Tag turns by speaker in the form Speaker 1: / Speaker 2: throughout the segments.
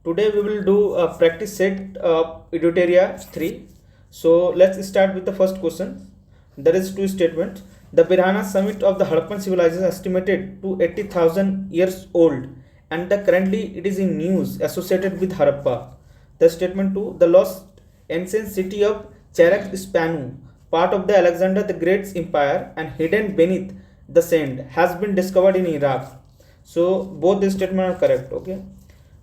Speaker 1: Today we will do a practice set Eduteria 3. So let's start with the first question. There is two statements. The Birhana summit of the Harappan civilization is estimated to 80,000 years old, and currently it is in news associated with Harappa. The statement 2. The lost ancient city of Cherak Spanu, part of the Alexander the Great's empire and hidden beneath the sand, has been discovered in Iraq. So both the statements are correct. Okay.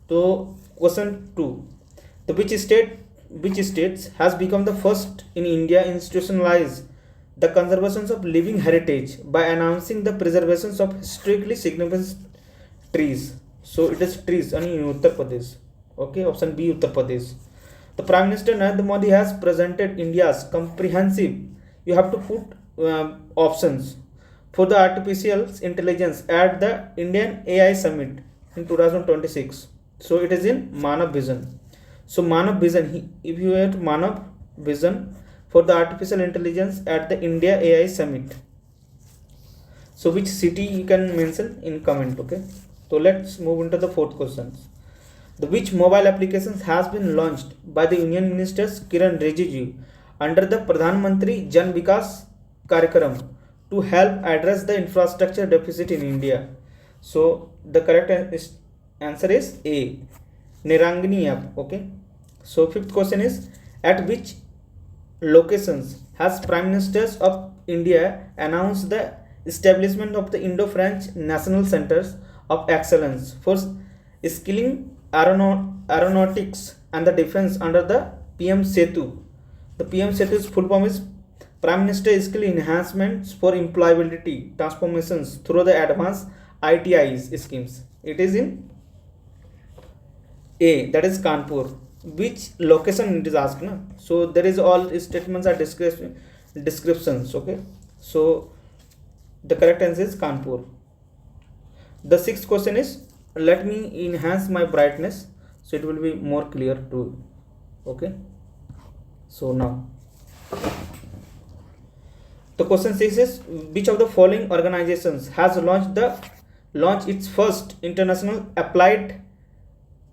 Speaker 1: So question 2. The which states has become the first in India institutionalize the conservation of living heritage by announcing the preservation of historically significant trees. So it is trees in Uttar Pradesh. Okay, option B, Uttar Pradesh. The Prime Minister Narendra Modi has presented India's comprehensive. You have to put options for the artificial intelligence at the Indian AI Summit in 2026. So it is in Manav Vision. So Manav Vision, if you have Manav Vision for the artificial intelligence at the India AI Summit. So which city you can mention in comment, okay? So let's move into the fourth questions. The which mobile applications has been launched by the Union Ministers Kiran Rijiju under the Pradhan Mantri Jan Vikas Karyakram to help address the infrastructure deficit in India. So the correct answer is A, Nirangani app. Okay. So fifth question is, at which locations has Prime Ministers of India announced the establishment of the Indo-French National Centers of Excellence for skilling aeronautics and the defense under the PM Setu. The PM Setu's full form is Prime Minister Skill Enhancements for Employability Transformations through the Advanced ITIs schemes. It is in A, that is Kanpur. Which location it is asked, na? So there is all statements are descriptions. Okay, so the correct answer is Kanpur. The sixth question is, let me enhance my brightness so it will be more clear too. Okay, so now the question 6 is, which of the following organizations has launched its first international applied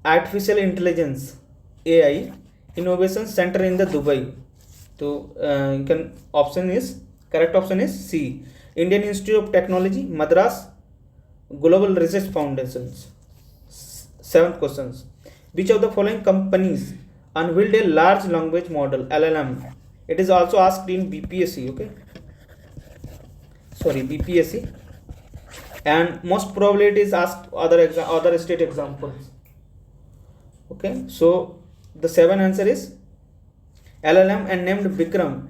Speaker 1: artificial intelligence AI innovation center in the Dubai? So you can correct option is C, Indian Institute of Technology, Madras Global Research Foundations. Seventh questions. Which of the following companies unveiled a large language model LLM? It is also asked in BPSC. Okay. Sorry, BPSC. And most probably it is asked other state examples. Okay. So the 7th answer is LLM and named Bikram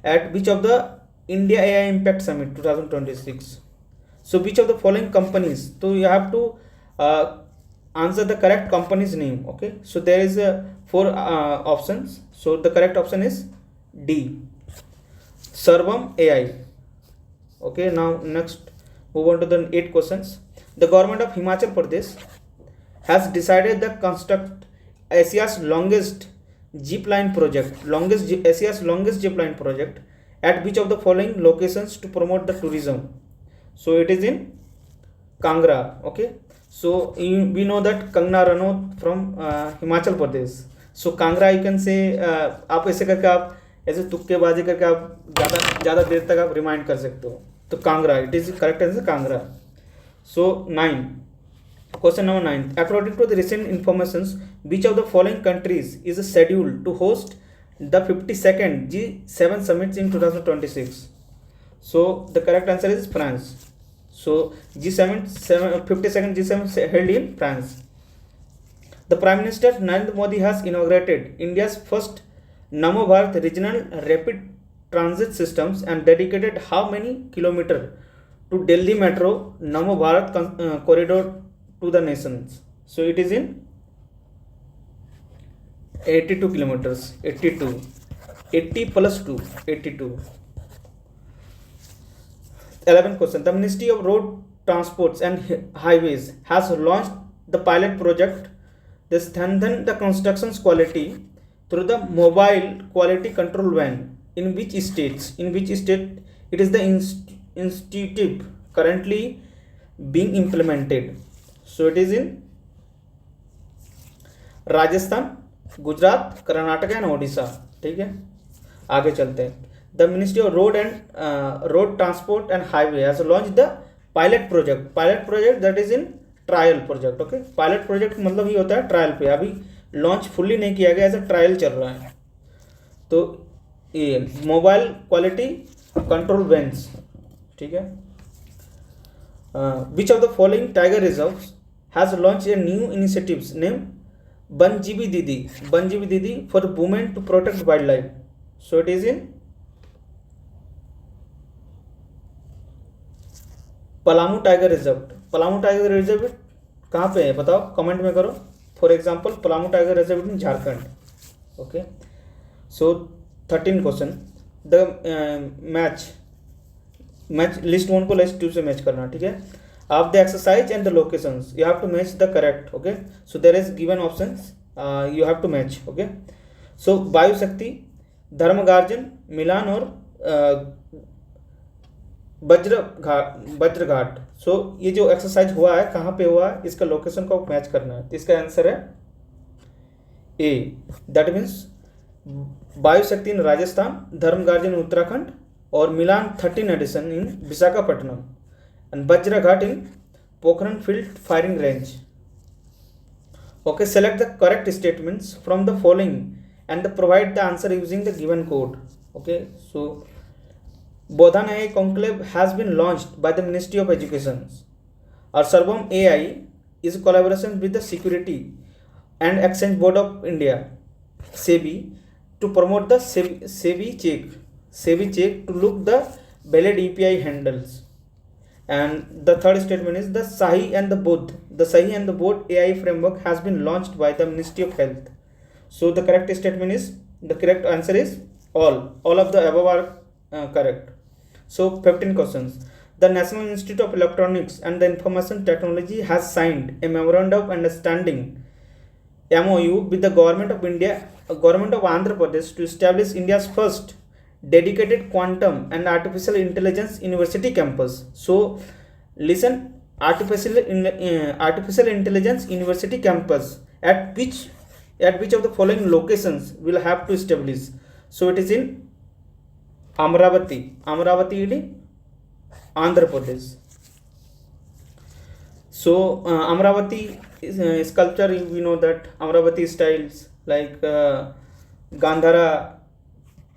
Speaker 1: at which of the India AI Impact Summit 2026. So which of the following companies? So you have to answer the correct company's name. Okay, so there is 4 options. So the correct option is D, Sarvam AI. Okay, now next move on to the 8 questions. The government of Himachal Pradesh has decided to construct Asia's longest zip line project, Asia's longest zip line project at which of the following locations to promote the tourism? So it is in Kangra. Okay, so we know that Kangna Ranaut from Himachal Pradesh. So Kangra you can say आप ऐसे करके आप ऐसे तुक्केबाजी करके आप ज़्यादा देर तक आप रिमाइंड कर सकते हो. तो Kangra, it is correct answer Kangra. So 9, question number 9, according to the recent information, which of the following countries is scheduled to host the 52nd G7 summits in 2026? So the correct answer is France. So G7 52nd G7 held in France. The Prime Minister Narendra Modi has inaugurated India's first Namo Bharat regional rapid transit systems and dedicated how many kilometers to Delhi Metro Namo Bharat corridor to the nations? So it is in 82 kilometers. 80 plus 2, 82. 11th question. The Ministry of Road Transports and Highways has launched the pilot project to strengthen the construction's quality through the mobile quality control van. In which states? In which state it is the institute currently being implemented? So it is in Rajasthan, Gujarat, Karnataka and Odisha. ठीक है, आगे चलते हैं। The ministry of road transport and highway has launch the pilot project that is in trial project. Okay, pilot project मतलब ये होता है trial पे, अभी लॉन्च फुल्ली नहीं किया गया, ऐसा ट्रायल चल रहा है। तो ये मोबाइल क्वालिटी कंट्रोल वेंस। ठीक है, which of the following tiger reserve has launch a new initiatives name Banjibi Didi for women to protect wildlife. So it is in Palamu tiger reserve कहाँ पे है बताओ, कमेंट में करो। For example Palamu tiger reserve in Jharkhand. Okay, so 13 question. The match list 1 को list 2 से match करना। ठीक है, of the exercise and the locations you have to match the correct. Okay, so there is given options, you have to match. Okay, so Vayu Shakti, धर्मगार्जन, मिलान और वज्र घाट। सो ये जो exercise हुआ है कहाँ पे हुआ है, इसका लोकेशन को मैच करना है। तो इसका आंसर है ए, दैट मीन्स वायु शक्ति इन राजस्थान, धर्मगार्जन उत्तराखंड और Milan 13 edition in Visakhapatnam and Vajra Ghat in Pokhran field firing range. Okay, select the correct statements from the following and provide the answer using the given code. Okay, so Bodhan AI Conclave has been launched by the Ministry of Education. Our Sarvam AI is a collaboration with the Security and Exchange Board of India, SEBI, to promote the SEBI check to look the valid API handles. And the third statement is the Sahi and the Bodh AI framework has been launched by the Ministry of Health. So the correct statement is, the correct answer is all of the above are correct. So 15 questions. The National Institute of Electronics and the Information Technology has signed a memorandum of understanding MOU with the government of Andhra Pradesh to establish India's first dedicated quantum and artificial intelligence university campus. So listen, artificial intelligence university campus at which of the following locations will have to establish. So it is in Amravati in Andhra Pradesh. So Amravati is sculpture, we know that Amravati styles like Gandhara,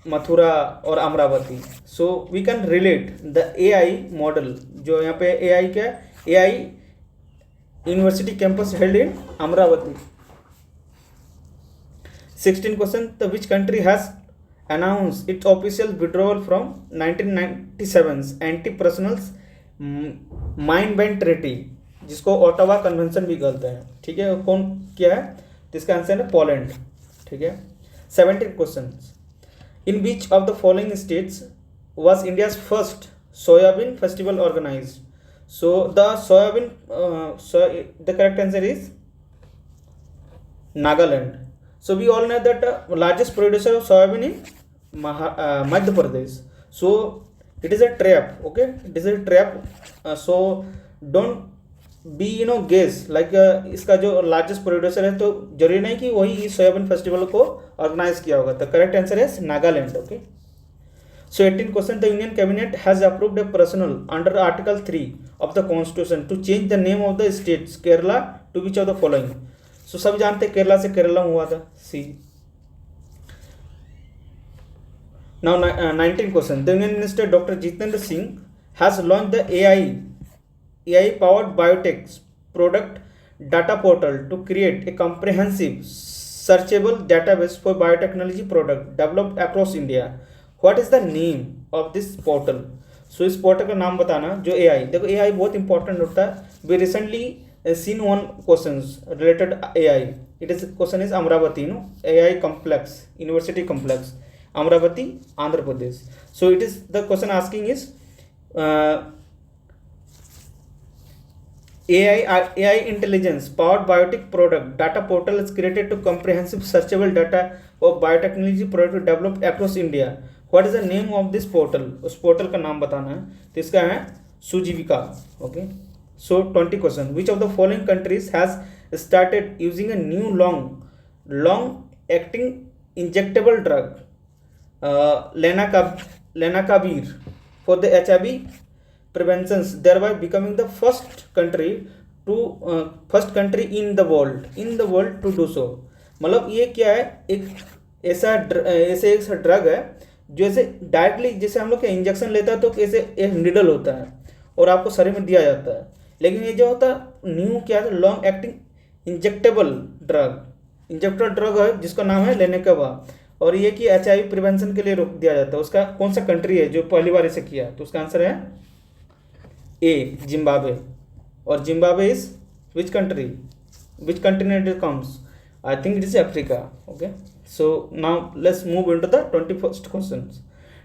Speaker 1: Mathura और Amravati. So we can relate the AI model, जो यहाँ पे AI क्या है, AI university campus held in Amravati. 16 question. The which country has announce its official withdrawal from 1997 anti personnels mine ban treaty, जिसको Ottawa convention भी कहते हैं. ठीक है, कौन क्या है, तो इसका आंसर है पोलैंड. ठीक है. 17 question. In which of the following states was India's first soybean festival organized? So the the correct answer is Nagaland. So we all know that the largest producer of soybean in Madhya Pradesh. So it is a trap. Okay, it is a trap. So don't be guess like इसका जो largest producer है, तो जरूरी नहीं कि वही soybean festival को organise किया होगा. तो करेक्ट आंसर है Nagaland. Okay. So 18 question. The union cabinet has approved a personal under article 3 of the constitution to change the name of the states Kerala to which of the following. So सब जानते हैं केरला से केरला हुआ था. C. Now 19 question. The union minister doctor Jitendra Singh has launch the AI powered biotech product data portal to create a comprehensive searchable database for biotechnology product developed across India. What is the name of this portal? So इस portal का नाम बताना. जो AI, देखो AI बहुत important होता है. We recently seen one questions related AI. It is question is Amravati, AI complex, university complex, Amravati, Andhra Pradesh. So it is the question asking is AI intelligence powered biotech product data portal is created to comprehensive searchable data of biotechnology product developed across India. What is the name of this portal? उस portal का नाम बताना है. तो इसका है Sujeevika. Okay. So 20 question. Which of the following countries has started using a new long long acting injectable drug lenacapavir for the HIV prevention, thereby becoming the first country in the world to do so. मतलब ये क्या है, एक ऐसा drug है जो ऐसे directly, जैसे हम लोग क्या इंजेक्शन लेता है तो कैसे एक निडल होता है और आपको शरीर में दिया जाता है, लेकिन ये जो होता है न्यू क्या है, लॉन्ग एक्टिंग इंजेक्टेबल ड्रग है जिसका नाम है लेनेकावा, और ये कि HIV प्रिवेंशन के लिए रोक दिया जाता है। उसका कौन सा कंट्री है जो पहली बार इसे किया, तो उसका आंसर है ए, जिम्बाब्वे। और Zimbabwe is which continent it comes, I think it is Africa. Okay, so now let's move into the 21st question.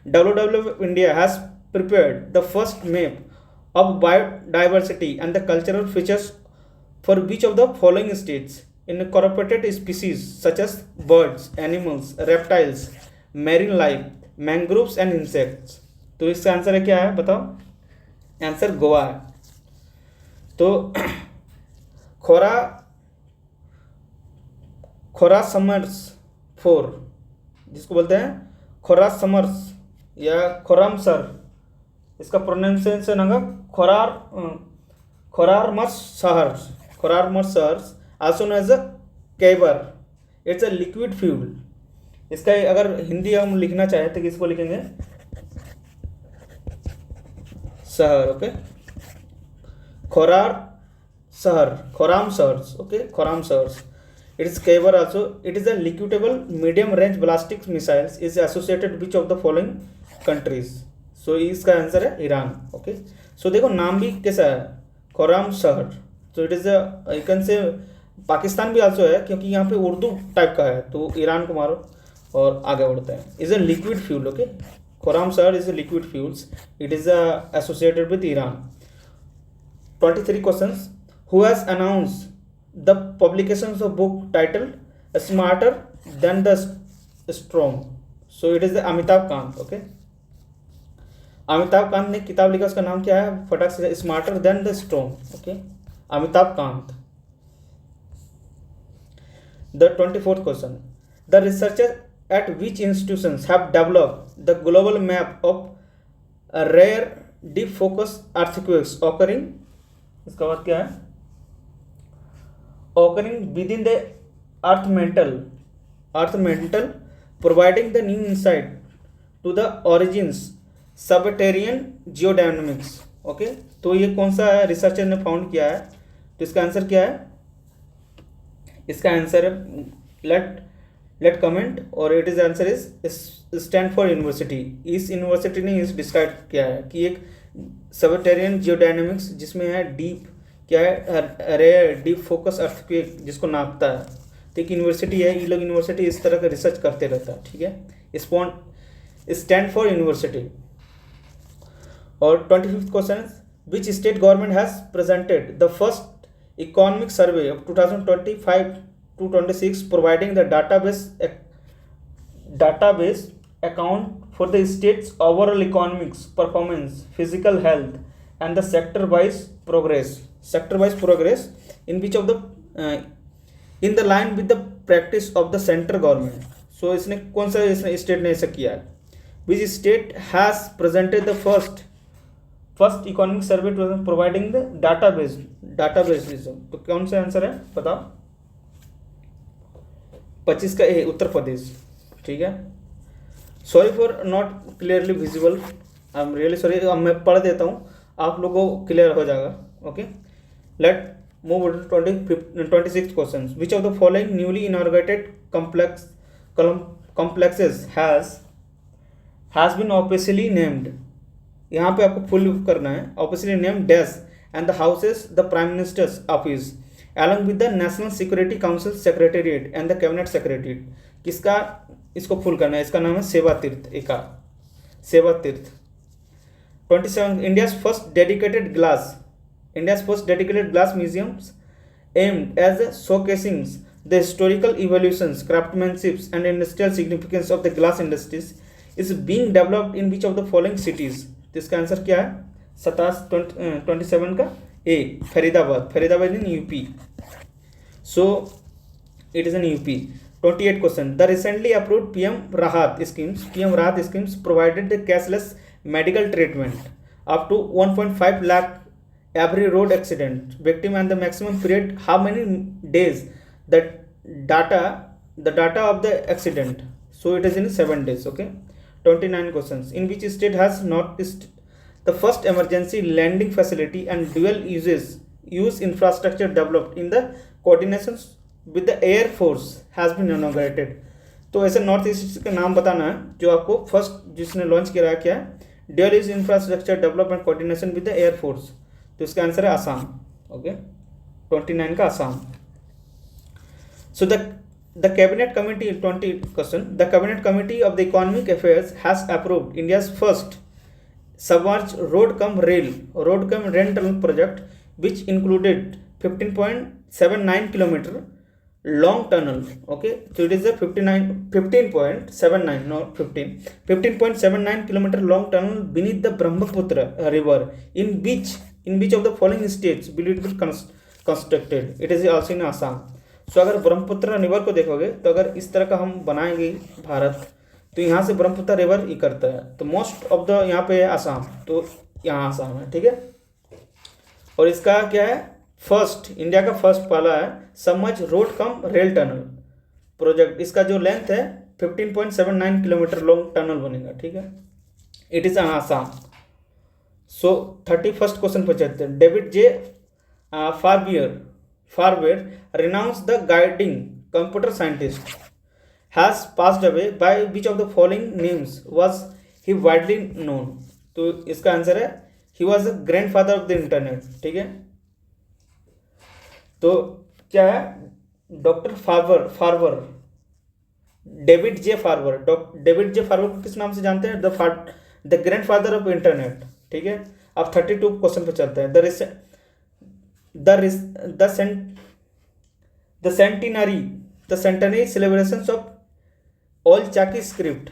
Speaker 1: WWF India has prepared the first map of biodiversity and the cultural features for which of the following states incorporated species such as birds, animals, reptiles, marine life, mangroves and insects। तो इसका answer है क्या है बताओ, answer Goa है। तो खोरा summers 4, जिसको बोलते हैं खोरा समर्स या खोरामसर, इसका प्रोनाउंसिएशन होगा खोरारमस शहर also known as a कैबर। It's a liquid fuel. इसका अगर हिंदी हम लिखना चाहें तो किसको लिखेंगे, शहर। Okay, Khorramshahrs. Okay, Khorramshahrs. It is Khyber also. It is a liquidable medium range ballistic missiles is associated with which of the following countries? So इसका आंसर है ईरान। ओके, सो देखो नाम भी कैसा है, खोराम शहर। तो it is you can say Pakistan भी आल्सो है क्योंकि यहाँ पे उर्दू टाइप का है, तो ईरान को मारो और आगे बढ़ते हैं। Is a liquid fuel. Okay, Khorramshahr is a liquid fuels, it is associated with Iran. 23 questions. Who has announced the publications of book titled Smarter Than the Storm? So it is the Amitabh Kant. Okay, Amitabh Kant ने किताब लिखा, उसका नाम क्या है, फटाक से, smarter than the storm. Okay, Amitabh Kant. The 24th question. The researchers at which institutions have developed the global map of rare deep focus earthquakes occurring, इसका बाद क्या है, occurring within the earth mantle, providing the new insight to the origins subterranean geodynamics। Okay, तो ये कौन सा researcher ने found किया है, तो इसका आंसर क्या है, इसका आंसर है लेट कमेंट, और it is answer is Stanford university. इस यूनिवर्सिटी ने इस डिस्क्राइब किया है कि एक सबटेरियन जियोडायनेमिक्स जिसमें है डीप क्या है, रेयर डीप फोकस अर्थक्वेक जिसको नापता है, तो एक यूनिवर्सिटी है, ये लोग यूनिवर्सिटी इस तरह का रिसर्च करते रहता है। ठीक है, स्टैनफोर्ड यूनिवर्सिटी। और 25th question, which state government has presented the first economic survey of 2025-26 providing the database account for the state's overall economics performance, physical health and the sector wise progress in which of the in the line with the practice of the central government। so इसने कौन सा state ने ऐसा किया है, which state has presented the first economic survey providing the database, तो कौन सा आंसर है बताओ, 25 का ए, उत्तर प्रदेश। ठीक है, sorry for not clearly visible, I am really sorry. अब मैं पढ़ देता हूँ, आप लोगों को क्लियर हो जाएगा। Okay, let move to 26th question. Which of the following newly inaugurated complexes has been officially named, यहाँ पे आपको फुल करना है, officially name dash and the houses the prime minister's office along with the national security council secretariat and the cabinet secretariat. किसका इसको full करना है, इसका नाम है Seva Teerth. 27 India's first dedicated glass museums aimed as showcasing the historical evolutions, craftsmanships and industrial significance of the glass industries is being developed in which of the following cities? तो इसका answer क्या है, 27 का A, Faridabad in UP. So it is in UP. 28 question. The recently approved PM Rahat schemes provided the cashless medical treatment up to 1.5 lakh every road accident victim, and the maximum period how many days the data of the accident. So it is in 7 days. Okay. 29 questions. In which state has noticed the first emergency landing facility and dual use infrastructure developed in the coordination with the air force has been inaugurated? तो ऐसे north east का नाम बताना है जो आपको first जिसने launch किया क्या है, dual use infrastructure development coordination with the air force. तो इसका आंसर है आसाम. ओके. 29 का Assam. So the cabinet committee 20 question. The cabinet committee of the economic affairs has approved India's first submerge road cum rail tunnel project which included 15.79 kilometer long tunnel. Okay, so it is a 15.79, not 15.79 kilometer long tunnel beneath the Brahmaputra river, in which of the following states will it be constructed? It is also in Assam. So अगर Brahmaputra river को देखोगे तो अगर इस तरह का हम बनाएंगे भारत, तो यहाँ से ब्रह्मपुत्र रिवर ही करता है, तो मोस्ट ऑफ द यहाँ पे है आसाम, तो यहाँ आसाम है. ठीक है. और इसका क्या है, फर्स्ट इंडिया का फर्स्ट पहला है submerge road cum rail tunnel project. इसका जो लेंथ है 15.79 किलोमीटर लॉन्ग टनल बनेगा. ठीक है. It is Assam. So 31st question पर चलते हैं. David J Farber renowned the guiding computer scientist has passed away by which of the following names was he widely known? तो इसका आंसर है he was the grandfather of the internet. ठीक है. तो क्या है, डॉक्टर फार्वर डेविड जे फार्वर को किस नाम से जानते हैं? The grandfather of internet. ठीक है. अब 32 क्वेश्चन पे चलते हैं. The centenary celebrations of all Chaki script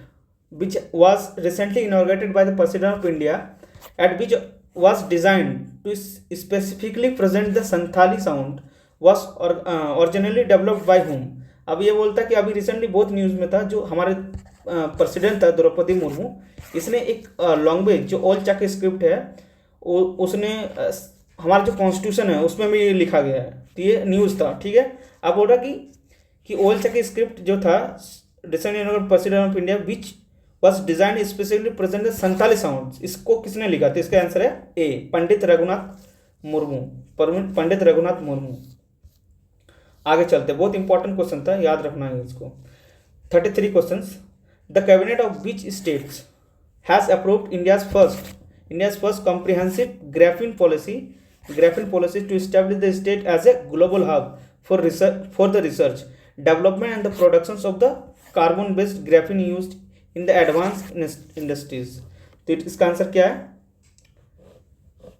Speaker 1: which was recently inaugurated by the President of India, at which was designed to specifically present the Santhali sound, was originally developed by whom? अब ये बोलता है कि अभी recently बहुत news में था, जो हमारे प्रेसिडेंट था द्रौपदी मुर्मू, इसने एक लैंग्वेज जो ओल्ड चाकी स्क्रिप्ट है उसने हमारा जो कॉन्स्टिट्यूशन है उसमें भी लिखा गया है. तो ये न्यूज़ था. ठीक है. अब बोल रहा कि ओल्ड चाकी स्क्रिप्ट जो था recently inaugurated president of India which was designed specifically present the Santhali sounds. इसको किसने लिखा? तो इसका आंसर है ए, पंडित रघुनाथ मुर्मू. आगे चलते, बहुत इंपॉर्टेंट क्वेश्चन था, याद रखना है इसको. 33 questions. The cabinet of which states has approved India's first comprehensive graphene policy to establish the state as a global hub for the research development and the production of the carbon based graphene used in the advance industries. तो इसका answer क्या है?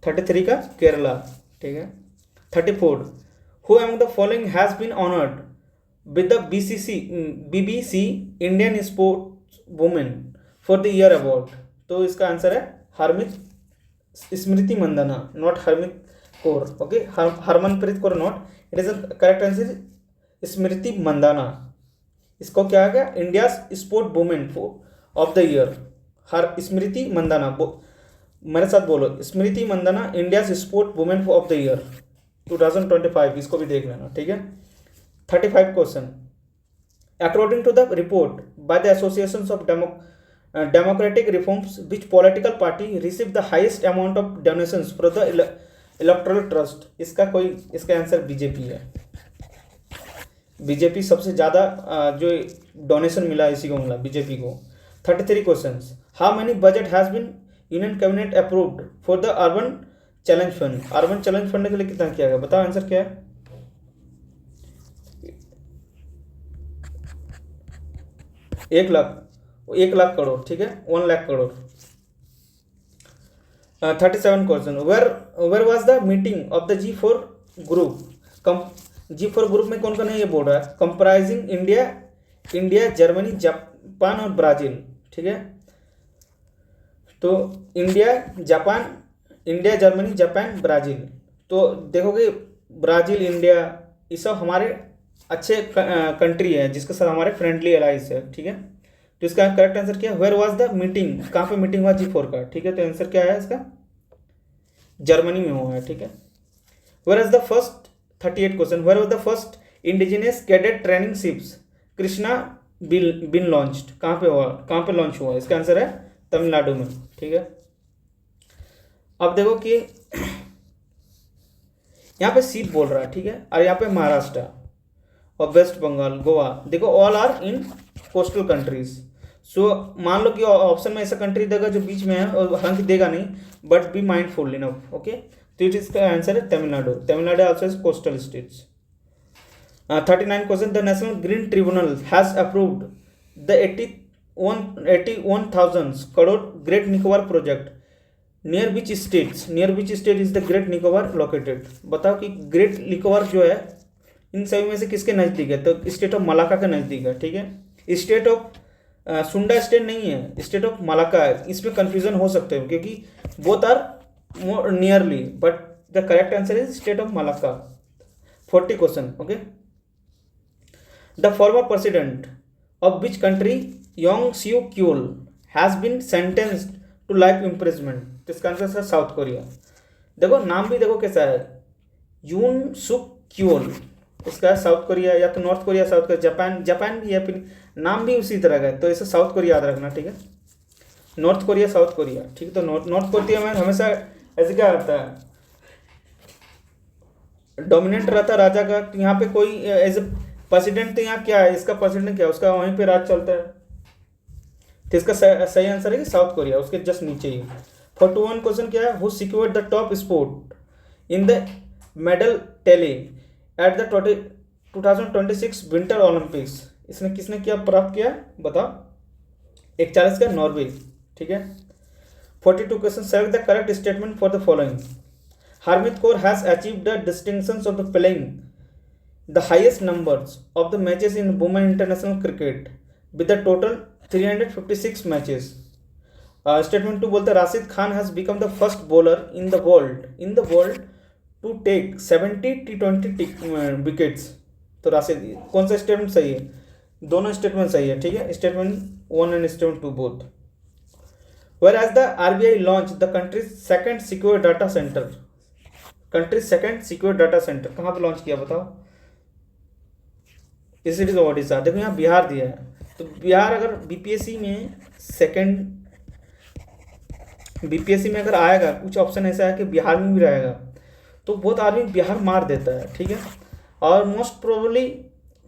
Speaker 1: 33 का केरला. ठीक है. 34. Who among the following has been honoured with the BBC Indian sports women for the year award? तो इसका answer है Smriti Mandhana, not Harmit Kaur. Okay. Harmanpreet Kaur not. It is the correct answer Smriti Mandhana. इसको क्या है, India sport women of the year. Smriti Mandhana, मेरे साथ बोलो, Smriti Mandhana India sport women of the year 2025. इसको भी देख लेना. ठीक है. 35 question. According to the report by the Association of Democratic Reforms which political party receive the highest amount of donations for the electoral trust? इसका आंसर बीजेपी है. BJP सबसे ज़्यादा जो डोनेशन मिला इसी को मिला, बीजेपी को. 33 questions. How many budget has been union cabinet approved for the urban challenge fund? Urban challenge fund के लिए कितना किया गया? बताओ आंसर क्या है? 1 लाख करोड़. ठीक है. 1 lakh crore. 37 question. Where was the meeting of the G4 group? G4 group में कौन कौन है ये बोल रहा है? कंप्राइजिंग इंडिया जर्मनी जापान और ब्राज़ील. ठीक है. तो इंडिया जर्मनी जापान ब्राज़ील. तो देखोगे ब्राज़ील इंडिया ये सब हमारे अच्छे कंट्री है जिसके साथ हमारे फ्रेंडली एलाइज है, ठीक है। तो इसका करेक्ट आंसर क्या है, वेयर वाज द मीटिंग, कहाँ पे मीटिंग हुआ G4 का, ठीक है। तो आंसर क्या है इसका, जर्मनी में हुआ है, ठीक है। Where is the first 38 question, where was the first indigenous cadet training ships Krishna been launched, कहाँ पे हुआ, कहाँ पे लॉन्च हुआ, इसका आंसर है तमिलनाडु में, ठीक है। अब देखो कि यहाँ पे सीप बोल रहा है, ठीक है, और यहाँ पे महाराष्ट्र और वेस्ट बंगाल, गोवा, देखो all are in coastal countries. So मान लो कि ऑप्शन में ऐसा कंट्री देगा जो बीच में है, और हालांकि देगा नहीं, but be mindful enough, okay. तो इट इसका आंसर है Tamil Nadu, Tamil Nadu also is coastal states. 39 question, the national green tribunal has approved the 81,000 crore great Nicobar project near which states, near which state is the great Nicobar located. बताओ कि great Nicobar जो है इन सभी में से किसके नज़दीक है, तो स्टेट ऑफ मलाका के नज़दीक है, ठीक है। स्टेट ऑफ सुंडा स्टेट नहीं है, स्टेट ऑफ मलाका है, इसमें कंफ्यूजन हो सकते हो क्योंकि both are more nearly, but the correct answer is state of Malacca. 40 question, okay. The former president of which country Yoon Suk Yeol has been sentenced to life imprisonment, इसका answer है South Korea. देखो नाम भी देखो कैसा है, यून सुक क्यूल, इसका साउथ कोरिया या तो north Korea, south Korea, Japan, Japan भी है, फिर नाम भी उसी तरह का है, तो इसे साउथ कोरिया याद रखना, ठीक है। नॉर्थ कोरिया, साउथ कोरिया, ठीक है। तो नॉर्थ कोरिया में हमेशा ऐसे क्या रहता है, डोमिनेंट रहता है राजा का, यहाँ पे कोई एज ए प्रेसिडेंट, तो यहाँ क्या है, इसका प्रेसिडेंट क्या है, उसका वहीं पे राज चलता है, तो इसका सही आंसर है कि साउथ कोरिया, उसके जस्ट नीचे ही। 41 क्वेश्चन क्या है, who secured the top sport in the medal tally at the 2026 winter Olympics, इसने किसने किया, प्राप्त किया, बताओ। 41 का नॉर्वे, ठीक है। 42 question, select the correct statement for the following. Harmeet Kaur has achieved the distinctions of the playing the highest numbers of the matches in women international cricket with the total 356 matches. Statement 2 बोलते हैं, Rashid Khan has become the first bowler in the world to take 70 T20 wickets. तो राशिद, कौन सा statement सही है, दोनों statement सही है, ठीक है। Statement 1 and statement 2 both. Where as the RBI launch the country's second secure data centre, country's second secure data centre कहाँ पे लॉन्च किया, बताओ। It is Odisha. देखो यहाँ बिहार दिया है, तो बिहार अगर बीपीएससी में अगर आएगा, कुछ ऑप्शन ऐसा है कि बिहार में भी रहेगा, तो बहुत आदमी बिहार मार देता है, ठीक है। और मोस्ट प्रोबेबली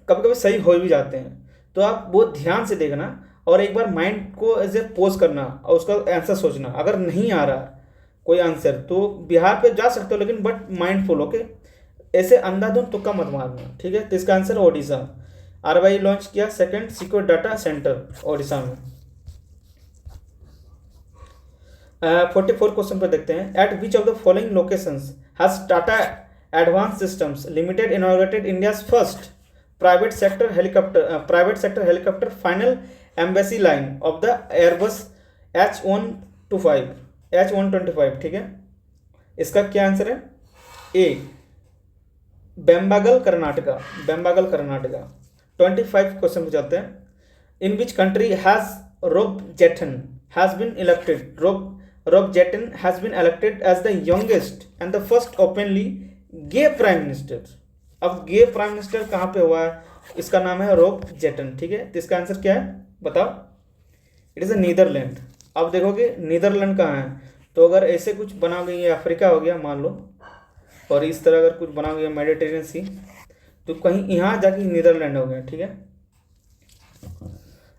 Speaker 1: कभी कभी सही हो भी जाते हैं, तो आप बहुत ध्यान से देखना और एक बार माइंड को एज ए पोज करना और उसका आंसर सोचना। अगर नहीं आ रहा कोई आंसर तो बिहार पे जा सकते हो, लेकिन बट माइंडफुल, ओके। ऐसे अंधाधुंध तुक्का मत मारना, ठीक है। तो इसका आंसर ओडिशा, RBI लॉन्च किया second secure data centre Odisha में। 44 क्वेश्चन पर देखते हैं, eight which of the following locations has Tata advance systems limited inaugurated India's first private sector helicopter final embassy line of the Airbus H125, ठीक है। इसका क्या answer है, ए बेम्बागल कर्नाटका। 25 क्वेश्चन पे चलते हैं, इन विच कंट्री हैज रोब Jetten has been elected, Rob Jetten has been elected as the youngest and the first openly gay prime minister. अब गे प्राइम मिनिस्टर कहाँ पे हुआ है, इसका नाम है रोब जेटन, ठीक है। तो इसका आंसर क्या है, बताओ। It is a Netherland. अब देखोगे नीदरलैंड कहाँ है, तो अगर ऐसे कुछ बनाओगे, ये अफ्रीका हो गया मान लो, और इस तरह अगर कुछ बनाओगे मेडिटेरियन सी, तो कहीं यहाँ जाके नीदरलैंड हो गया, ठीक है।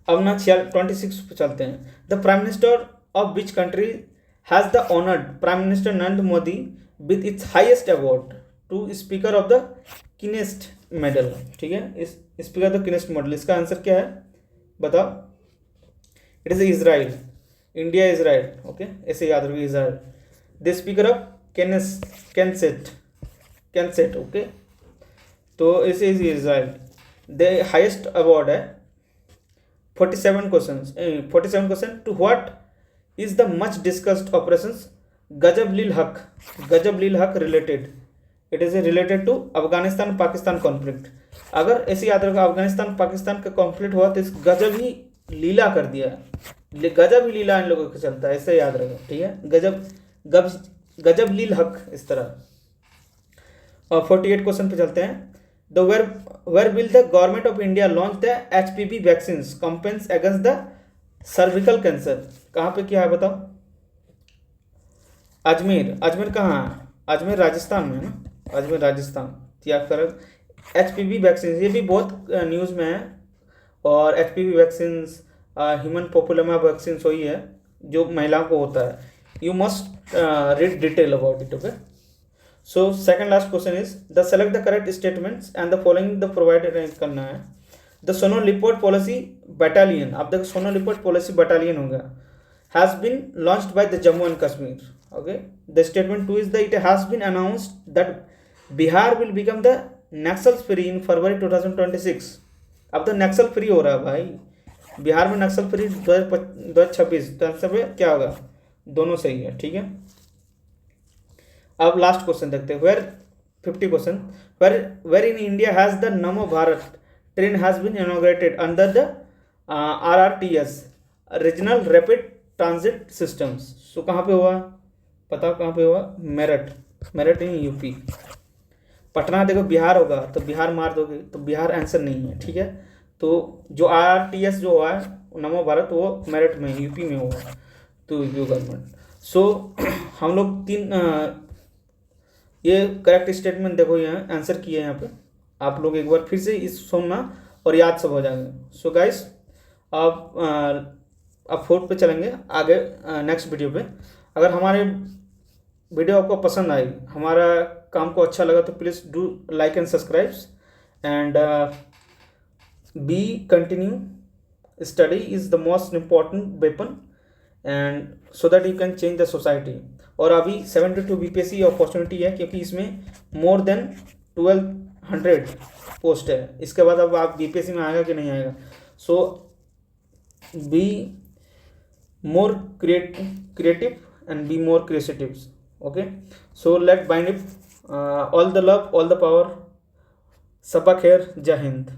Speaker 1: अब ना 26 पे चलते हैं, the prime minister of which country has the honoured prime minister Narendra Modi with its highest award to speaker of the Knesset medal, ठीक है। इस speaker of the Knesset medal, इसका आंसर क्या है, बताओ। It is Israel, India Israel, okay, ऐसे याद रखिए Israel. The speaker of Knesset, okay. तो ऐसे is Israel, the highest award है। 47 question, to what is the much discussed operation Ghazab lil Haq related, it is related to Afghanistan Pakistan conflict. अगर ऐसे याद रखो अफगानिस्तान पाकिस्तान का कॉन्फ्लिक्ट हुआ तो इस गजब ही लीला कर दिया, गजब ही लीला इन लोगों का चलता है, ऐसे याद रखो, ठीक है, गजब लील हक, इस तरह। और 48 क्वेश्चन पे चलते हैं। The where will the government of India launch the HPV vaccine campaigns against the cervical cancer? कहाँ पे किया है बताओ? अजमेर कहाँ है? अजमेर राजस्थान में है ना, अजमेर राजस्थान। या कर HPV वैक्सीन, ये भी बहुत न्यूज़ में है। और HPV vaccine human papilloma vaccine वही है जो महिलाओं को होता है। You must read detail about it, okay. So second last question is the select the correct statements and the following the provided करना है। The snow leopard police battalion, अब देखो सोनो लिपोर्ट पॉलिसी बटालियन हो गया, has been launched by the Jammu and Kashmir, okay. The statement 2 is the it has been announced that Bihar will become the Naxal free in February 2026। अब तो नक्सल free हो रहा है भाई, बिहार में नक्सल फ्री 2026, तो आंसर में क्या होगा? दोनों सही है, ठीक है। अब लास्ट क्वेश्चन देखते हैं। Where 50 question, where in India has the Namo Bharat train has been inaugurated under the RRTS regional rapid transit systems. So कहाँ पे हुआ? पता कहाँ पे हुआ? Meerut in UP. पटना देखो बिहार होगा तो बिहार मार दोगे, तो बिहार आंसर नहीं है, ठीक है। तो जो RRTS जो हुआ है नमो भारत वो मेरठ में यूपी में हुआ, तो यूपी गवर्नमेंट। सो हम लोग तीन ये करेक्ट स्टेटमेंट देखो यहाँ आंसर किए यहाँ पे, आप लोग एक बार फिर से इस सुनना और याद सब हो जाएंगे। सो गाइस अब 4th पे चलेंगे आगे नेक्स्ट वीडियो पे। अगर हमारे वीडियो आपको पसंद आई, हमारा काम को अच्छा लगा, तो please do like and subscribe and B continue. Study is the most important weapon and so that you can change the society. और अभी 72 BPSC अपॉर्चुनिटी है, क्योंकि इसमें मोर देन 1200 पोस्ट है। इसके बाद अब आप BPSC में आएगा कि नहीं आएगा। So be more creative and be more creative, okay. So let's bind it, all the love, all the power, sabak khair, jai hind।